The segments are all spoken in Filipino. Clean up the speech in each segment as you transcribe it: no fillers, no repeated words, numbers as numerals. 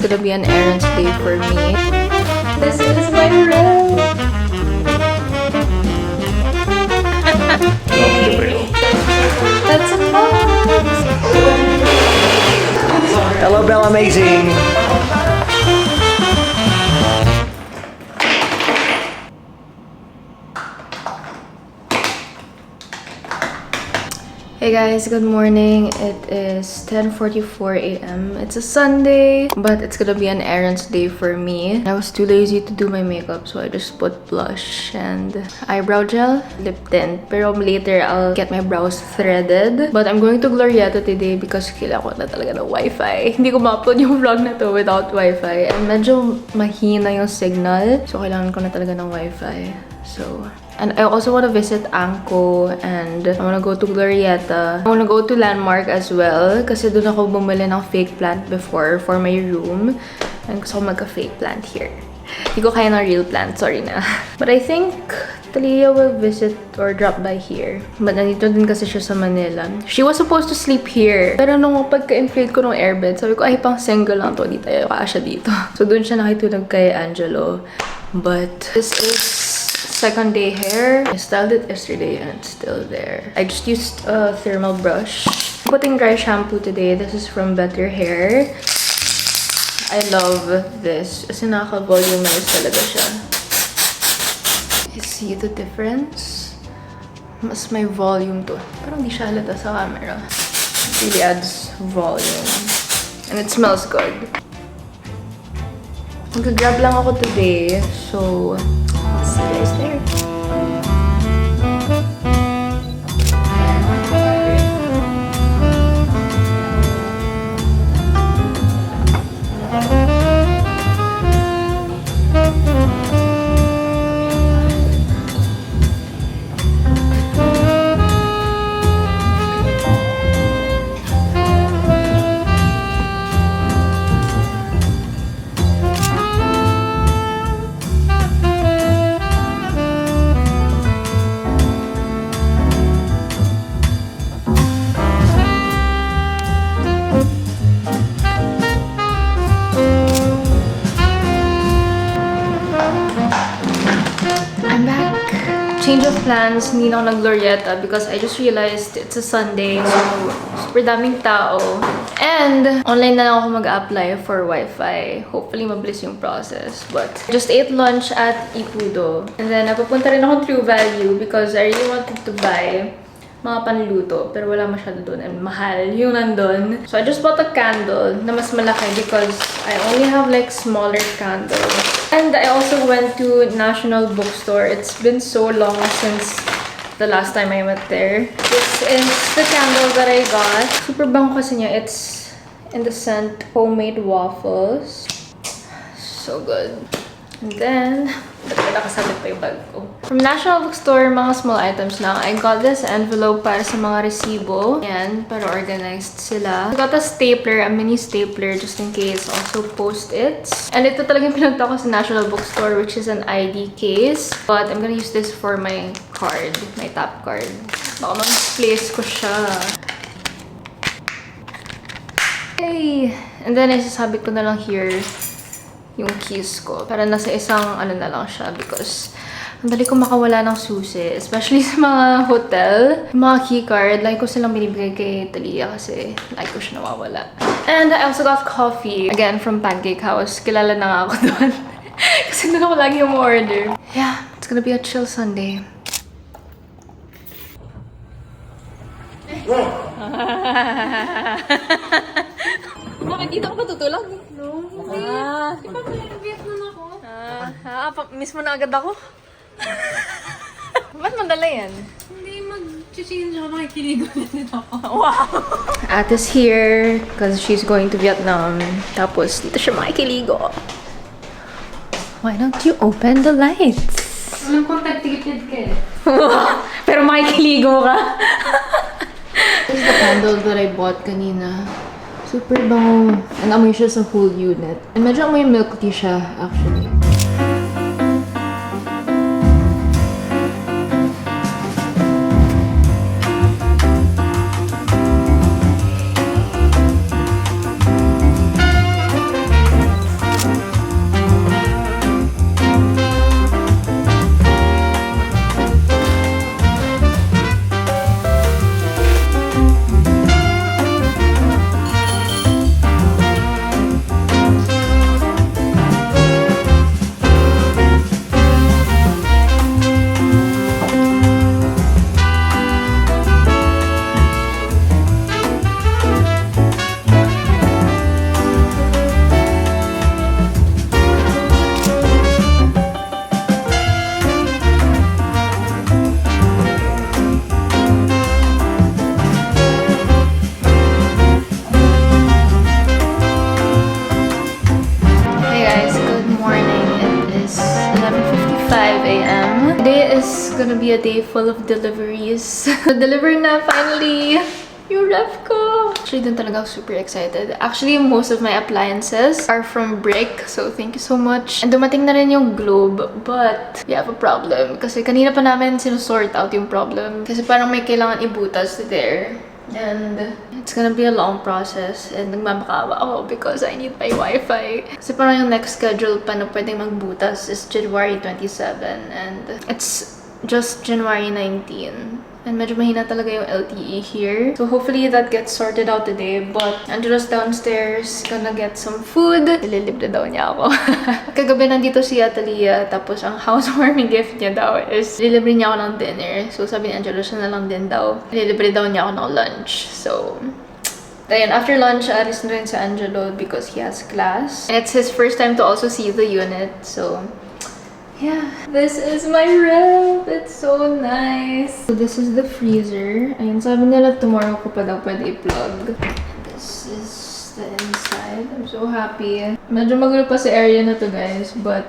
It's gonna be an errands day for me. This is my room! That's a box! Hello, Bella Amazing! Hey guys, good morning. It is 10:44 a.m. It's a Sunday, but it's gonna be an errands day for me. I was too lazy to do my makeup, so I just put blush and eyebrow gel, lip tint. Pero later, I'll get my brows threaded. But I'm going to Glorieta today because kailangan ko na talaga ng wifi. Hindi ko ma-upload yung vlog na to without wifi. And medyo mahina yung signal, so kailangan ko na talaga ng wifi. And I also want to visit Angko and I want to go to Glorieta. I want to go to Landmark as well kasi doon ako bumili ng fake plant before for my room. And gusto ko magka-fake plant here. Hindi ko kaya ng real plant, sorry na. But I think Talia will visit or drop by here. But nandito din kasi siya sa Manila. She was supposed to sleep here. Pero nung pagka-inflate ko ng airbed, sabi ko, ay pang single lang to, di tayo kasya dito. So doon siya nakitulog kay Angelo. But this is second day hair. I styled it yesterday and it's still there. I just used a thermal brush. I'm putting dry shampoo today. This is from Better Hair. I love this. Kasi nakaka-volumize talaga siya. You see the difference? Mas may volume to. Parang di siya halata sa camera. It really adds volume. And it smells good. Mag-grab lang ako today. So, see you guys there. Change of plans, hindi na ako nag-Glorieta because I just realized it's a Sunday, so super daming tao. And online na lang ako mag-apply for Wi-Fi. Hopefully, mabilis yung process. But just ate lunch at Ikudo. And then, napapunta rin ako True Value because I really wanted to buy mga panluto, pero wala masyado doon and mahal yung nandun. So I just bought a candle na mas malaki because I only have like smaller candles. And I also went to National Bookstore. It's been so long since the last time I went there. This is the candle that I got. Super bango kasi niya. It's in the scent Homemade Waffles. So good. And then, nakasabit pa yung bag ko. From National Bookstore, mga small items lang. I got this envelope para sa mga resibo. Ayan, para organized sila. I got a stapler, a mini stapler, just in case. Also post-its. And ito talagang pinunta ko sa National Bookstore, which is an ID case. But I'm gonna use this for my card, my tap card. Baka mag-place ko siya. Okay. And then, isasabit ko na lang here yung keys ko. Para nasa isang ano na lang siya because ang dali ko makawala ng susi. Especially sa mga hotel. Yung mga keycard, like ko silang binibigay kay Talia kasi like ko siya nawawala. And I also got coffee. Again, from Pancake House. Kilala na nga ako doon. Kasi doon ako lagi yung order. Yeah, it's gonna be a chill Sunday. Bakit dito ako patutulog? No, hindi. Di ba Vietnam ako? Miss mo na agad ako? Ba't madala yan? Hindi, mag-change ako, makikilig ulit ako. Wow! Ate's here because she's going to Vietnam. Tapos, dito siya makikiligo. Why don't you open the lights? Anong contact tipid ka eh? Pero makikiligo ka. This is the candle that I bought kanina. Super bango. And amoy siya sa whole unit. And medyo amoy milk tea siya, actually. gonna be a day full of deliveries. Deliver na finally! Yung ref ko! Actually, dun talaga ako super excited. Actually, most of my appliances are from Brick. So, thank you so much. And dumating na rin yung globe. But, we have a problem. Kasi kanina pa namin sinusort out yung problem. Kasi parang may kailangan ibutas there. And it's gonna be a long process. And nagmamakawa ako because I need my Wi-Fi. Kasi parang yung next schedule pa na pwedeng magbutas is January 27. And it's just January 19. And medyo mahina talaga yung LTE here. So hopefully that gets sorted out today. But Angela's downstairs, gonna get some food. Ililibre daw niya ako. Kagabi nandito si Atalia. Tapos ang housewarming gift niya daw is ililibre niya ako ng dinner. So sabi ni Angela, siya na lang din daw. Ililibre daw niya ako ng lunch. So then after lunch, alis na rin si Angelo because he has class. And it's his first time to also see the unit. So yeah, this is my ref. It's so nice. So this is the freezer. Ayun, sabi nila tomorrow ko pa daw pwede i-plug. This is the inside. I'm so happy. Medyo magulo pa sa area na to, guys. But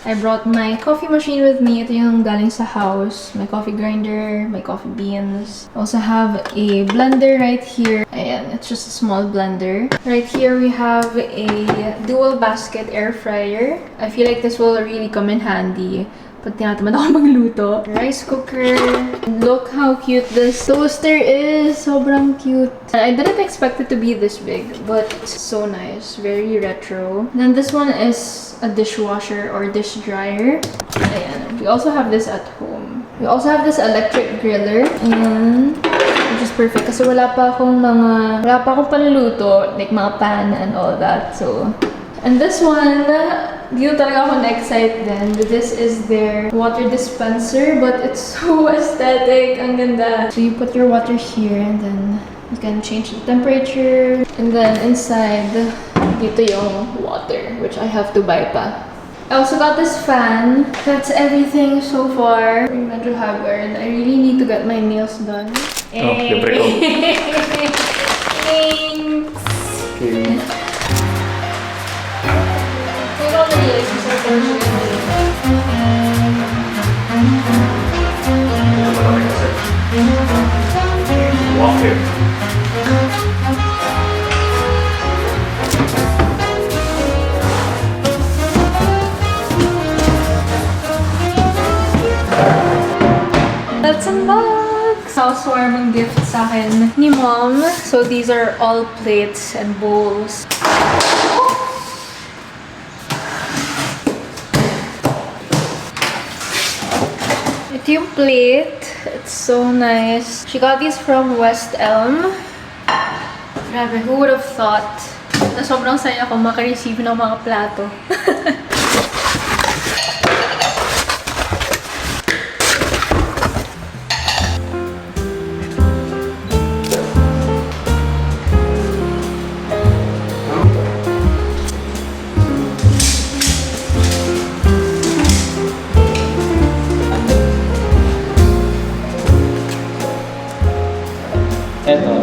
I brought my coffee machine with me. Ito yung galing sa house. My coffee grinder, my coffee beans. I also have a blender right here. Ayan, it's just a small blender. Right here, we have a dual basket air fryer. I feel like this will really come in handy pag tinatamad ako magluto. Rice cooker. Look how cute this toaster is. Sobrang cute. I didn't expect it to be this big, but it's so nice. Very retro. And then this one is a dishwasher or dish dryer. Ayan. We also have this at home. We also have this electric griller. And which is perfect kasi wala pa akong panluto, like mga pan and all that. So, and this one, dito talaga ako na-excite din. This is their water dispenser, but it's so aesthetic. Ang ganda. So you put your water here and then you can change the temperature. And then inside, dito yung water, which I have to buy pa. I also got this fan. That's everything so far. I'm medyo haggard. I really need to get my nails done. Libre ko. Thanks! Okay. Walk it. Let's unbox! Housewarming gift sa akin ni Mom. So these are all plates and bowls. Ito yung plate. It's so nice. She got these from West Elm. Grabe, who would have thought na sobrang saya ko makareceive ng mga plato.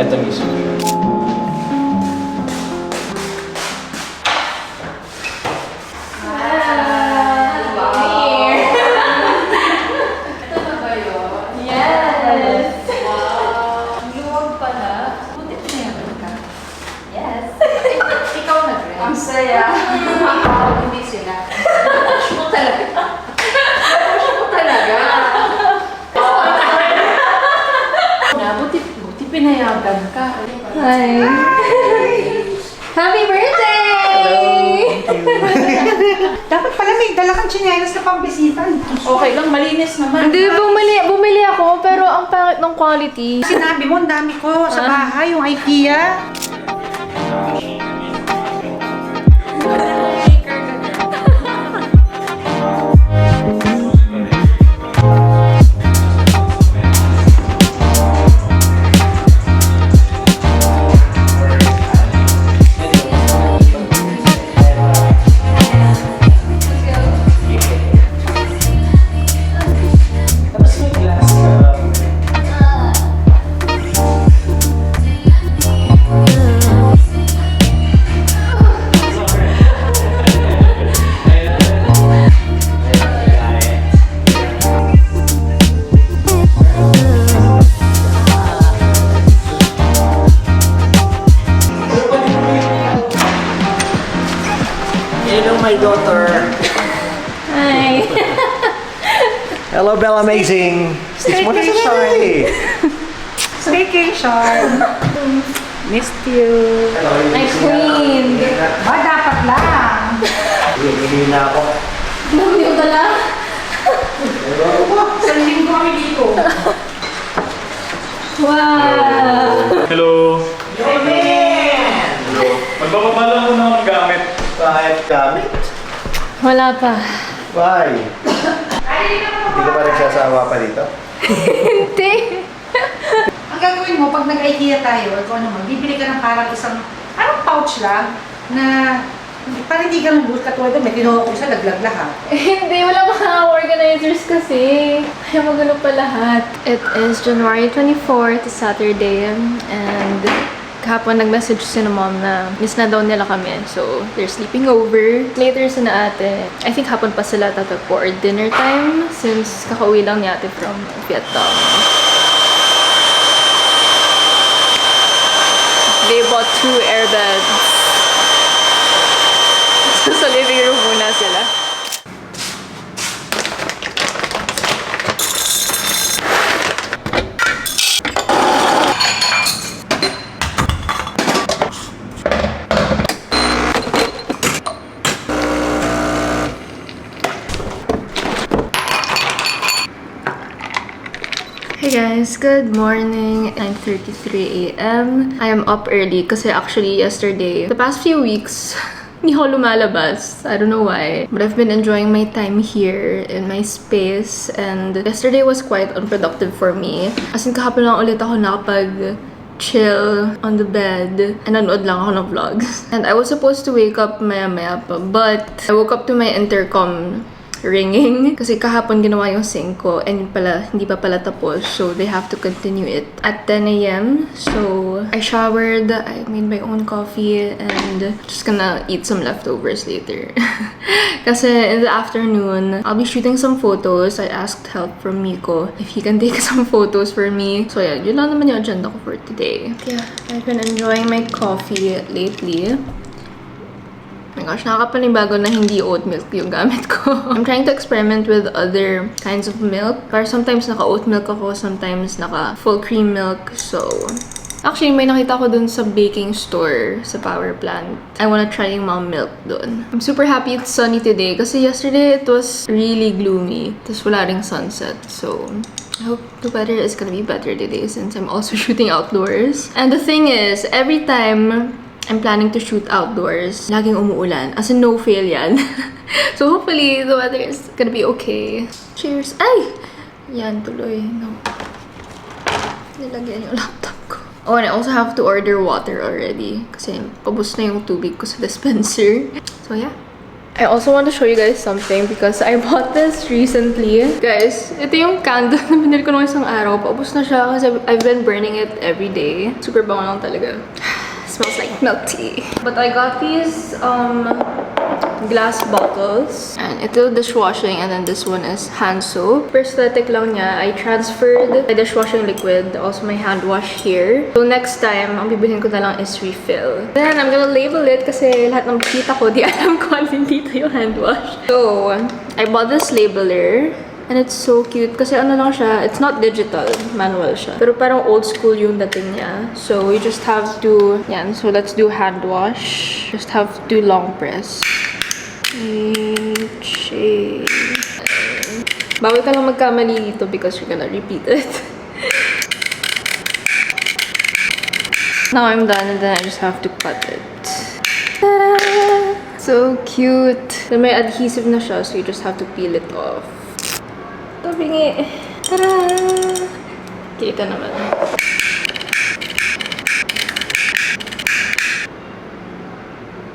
Ito mismo. Ang saya. Hindi sila. Push mo talaga. Push mo talaga. Buti pinayagan ka. Hi! Happy birthday! Dapat pala may dala kang tsinelas na pambisita. Okay lang, malinis naman. Hindi, bumili ako, pero ang pangit ng quality. Sinabi mo, ang dami ko sa bahay, yung IKEA. Hello, my daughter. Hi. Hello, Bella Amazing. Stitch mo na sa story. Staycation. Missed you. My queen. Ba, dapat lang. Hindi na ako. Hindi ko pala. Isang linggo kami dito. Wow. Hello. Amen! Hello. Magbababa lang muna ng gamit. Kahit gamit? Wala pa. Why? Hindi ka pa nagsasawa pa dito? Hindi. Ang gagawin mo, pag nag-IKEA tayo, ikaw naman, bibili ka ng parang isang, parang pouch lang, na parang hindi ka lubos katulad doon, may kinuha ko isa, laglag lahat. Hindi, wala mga organizers kasi. Kaya magulo pa lahat. It is January 24th, Saturday, and kahapon nag-message si na mom na miss na daw nila kami. So, they're sleeping over. Later si na ate. I think hapon pa sila tatag for dinner time since kakauwi lang ni ate from Vietnam. They bought 2 air beds. So, sa living room muna sila. Hey guys, good morning. 9:33 a.m. I am up early kasi actually yesterday, the past few weeks, hindi ako lumalabas. I don't know why. But I've been enjoying my time here in my space and yesterday was quite unproductive for me. As in kahapon lang ulit ako nakapag chill on the bed and nanood lang ako ng vlogs. And I was supposed to wake up maya-maya pa, but I woke up to my intercom ringing kasi kahapon ginawa yung sync ko and yun pala, hindi pa pala tapos, so they have to continue it at 10 a.m. So I showered, I made my own coffee and just gonna eat some leftovers later. Kasi in the afternoon I'll be shooting some photos. I asked help from Miko if he can take some photos for me. So yeah, yun lang naman yung agenda ko for today. Yeah, I've been enjoying my coffee lately. Oh my gosh, nakakapanibago na hindi oat milk yung gamit ko. I'm trying to experiment with other kinds of milk. Pero sometimes naka-oat milk ako, sometimes naka-full cream milk. So, actually, may nakita ko dun sa baking store sa power plant. I wanna try yung mom milk dun. I'm super happy it's sunny today kasi yesterday it was really gloomy. Tapos wala ring sunset. So, I hope the weather is gonna be better today since I'm also shooting outdoors. And the thing is, every time I'm planning to shoot outdoors, laging umuulan. As in, no fail yan. So, hopefully, the weather is gonna be okay. Cheers! Ay! Yan, tuloy. No. Nilagyan yung laptop ko. Oh, and I also have to order water already. Kasi, pabus na yung tubig ko sa dispenser. So, yeah. I also want to show you guys something because I bought this recently. Guys, ito yung candle na binili ko nung isang araw. Paubos na siya kasi I've been burning it every day. Super bango lang talaga. Smells like milk tea. But I got these glass bottles. And ito dishwashing and then this one is hand soap. For aesthetic lang niya, I transferred my dishwashing liquid, also my hand wash here. So next time, ang bibilhin ko na lang is refill. Then I'm gonna label it kasi lahat ng bisita ko, di alam ko alin dito yung hand wash. So, I bought this labeler. And it's so cute kasi ano lang siya, it's not digital, manual siya. Pero parang old school yung dating niya. So you just have to, yan, so let's do hand wash. Just have to long press. Bawal ka lang magkamali dito because you're gonna repeat it. Now I'm done and then I just have to cut it. Ta-da! So cute! Then may adhesive na siya so you just have to peel it off. Tabingi. Tara! Kita naman.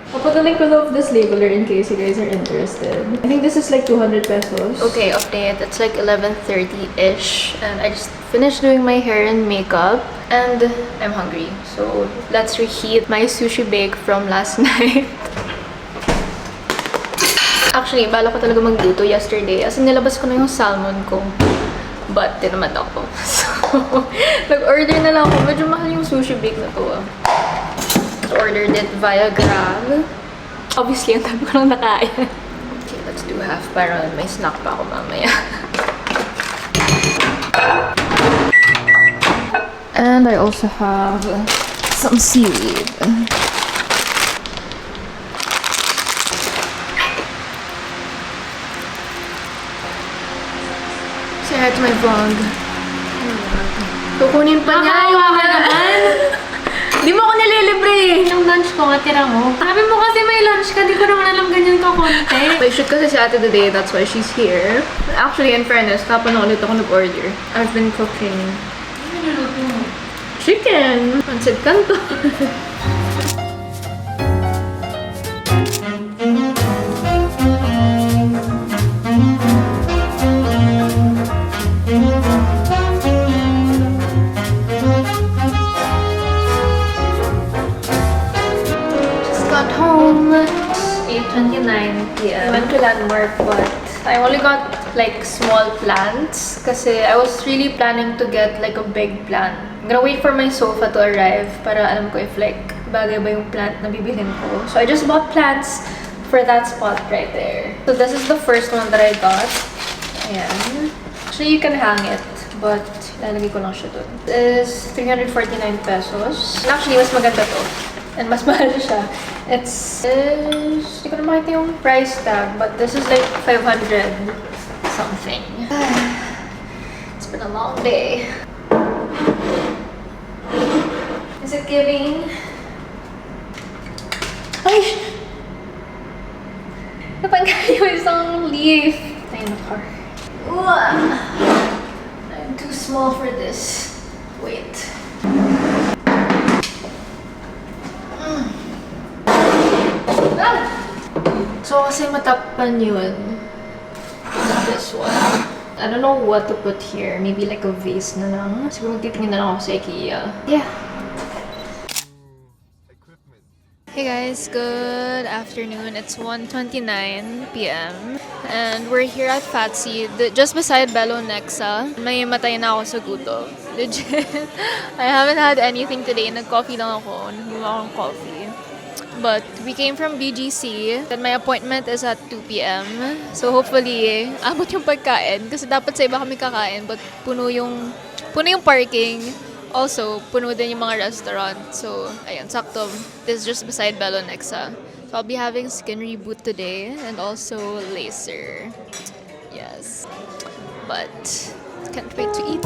I'll put a link below of this labeler in case you guys are interested. I think this is like 200 pesos. Okay, update. It's like 11:30-ish. And I just finished doing my hair and makeup. And I'm hungry. So, let's reheat my sushi bake from last night. Actually, bala ko talaga magluto yesterday. As in, nilabas ko na yung salmon ko. But, tinamad ako. So, nag-order na lang ako. Medyo mahal yung sushi bake na to. I ordered it via Grab. Obviously, ang dami ko lang nakain. Okay, let's do half para may snack pa ako mamaya. And I also have some seaweed. Say hi to my vlog. Kukunin pa niya yung naman. Di mo ako nililibre. Yung lunch ko, tira mo. Sabi mo kasi may lunch ka, di ko naman alam ganyan ka konti. May shoot kasi si ate today, that's why she's here. Actually, in fairness, tapos na ulit ako nag-order. I've been cooking Ano niluluto mo? chicken. Pancit canto. Just got home. 8:29 p.m. Went to Landmark, but I only got like small plants kasi I was really planning to get like a big plant. I'm gonna wait for my sofa to arrive para alam ko if like bagay ba yung plant na bibilhin ko. So I just bought plants for that spot right there. So this is the first one that I got. Ayan. Actually, you can hang it, but lalagay ko lang siya dun. This is 349 pesos. And actually, mas maganda to. And mas mahal siya. Hindi ko na makita yung price tag, but this is like 500 something. It's been a long day. Is it giving? Ay! Napanggal yung isang leaf. Ayun na car. I'm too small for this. Wait. So, kasi matapan yun. This one. I don't know what to put here. Maybe like a vase na lang. Siguro magtitingin na lang ako sa IKEA. Yeah. Hey guys, good afternoon. It's 1:29 p.m. and we're here at Fatsi, just beside Belo Nexa. May matay na ako sa gutom. Legit. I haven't had anything today. Nag-coffee lang ako. Nag-iwa akong coffee. But we came from BGC and my appointment is at 2 p.m. So hopefully, abot yung pagkain. Kasi dapat sa iba kami kakain but puno yung parking. Also, puno din yung mga restaurant. So, ayun, sakto. This is just beside Belo Nexa. So, I'll be having Skin Reboot today and also Laser. Yes. But, can't wait to eat.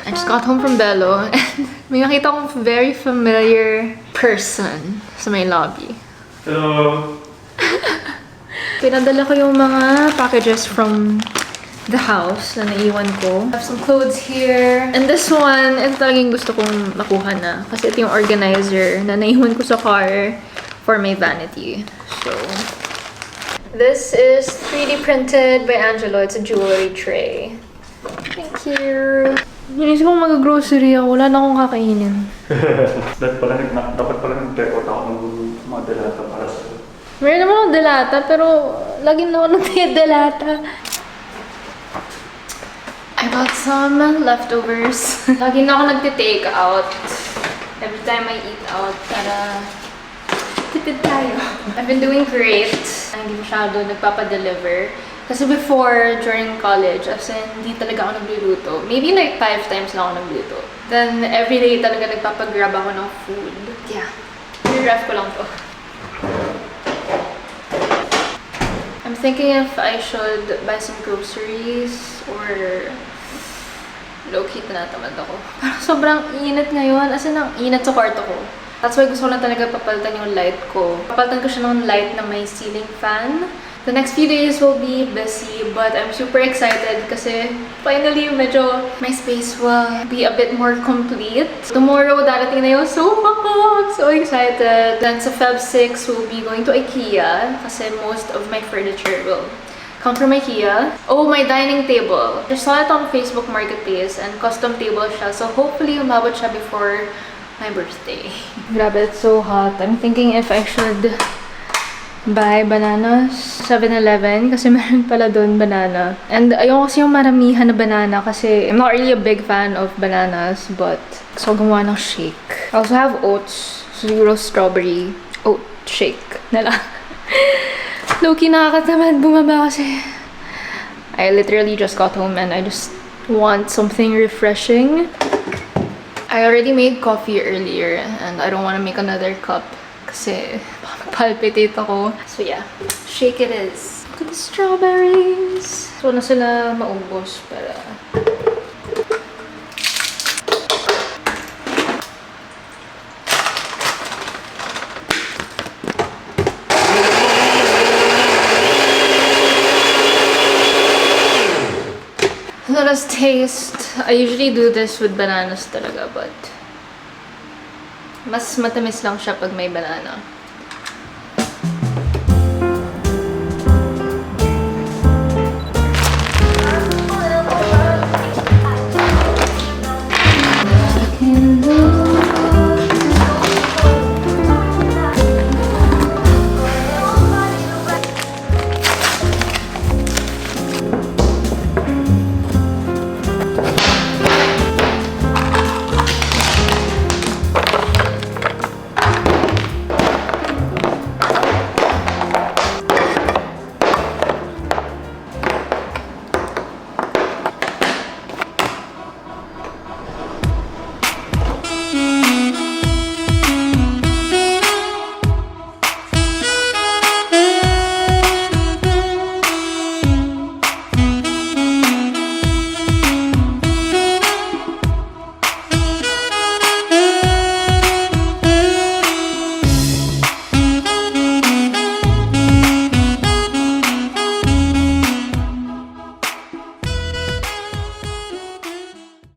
I just got home from Belo and may nakita akong very familiar person sa may lobby. Hello. Pinadala ko yung mga packages from the house na naiwan ko. I have some clothes here. And this one, ito talagang gusto kong makuha na. Kasi ito yung organizer na naiwan ko sa car for my vanity. So, this is 3D printed by Angelo. It's a jewelry tray. Thank you. Inisip ko mag-grocery ako. Wala na akong kakainin. Dapat pala nag-check out ako ng mga delata para sa... Meron naman akong delata, pero lagi na ako ng delata. I got some leftovers. Lagi na ako nagte-take out. Every time I eat out, para tipid tayo. I've been doing great. Hindi masyado nagpapadeliver. Kasi before, during college, as in, hindi talaga ako nagluluto. Maybe like 5 times lang ako nagluto. Then, every day talaga nagpapagrab ako ng food. Yeah. Ref ko lang to. I'm thinking if I should buy some groceries or low-key tinatamad ako. Parang sobrang init ngayon. As in, ang init sa kwarto ko. That's why gusto ko lang talaga papalitan yung light ko. Papalitan ko siya ng light na may ceiling fan. The next few days will be busy, but I'm super excited kasi finally medyo my space will be a bit more complete. Tomorrow, darating na yung sofa ko. I'm so excited. Then sa Feb 6, we'll be going to IKEA kasi most of my furniture will Come from IKEA. Oh, my dining table. I saw it on Facebook Marketplace and custom table siya. So hopefully umabot siya before my birthday. Grabe, it's so hot. I'm thinking if I should buy bananas 7-Eleven kasi meron pala doon banana. And ayoko kasi yung maramihan na banana kasi I'm not really a big fan of bananas, but gusto ko gumawa ng shake. I also have oats, siguro strawberry oat shake na lang. Low-key nakakatamad bumaba kasi I literally just got home and I just want something refreshing. I already made coffee earlier and I don't want to make another cup kasi baka magpalpitate ako. So yeah, shake it is. Look at the strawberries. So na sila maubos para let us taste. I usually do this with bananas talaga, but mas matamis lang siya pag may banana.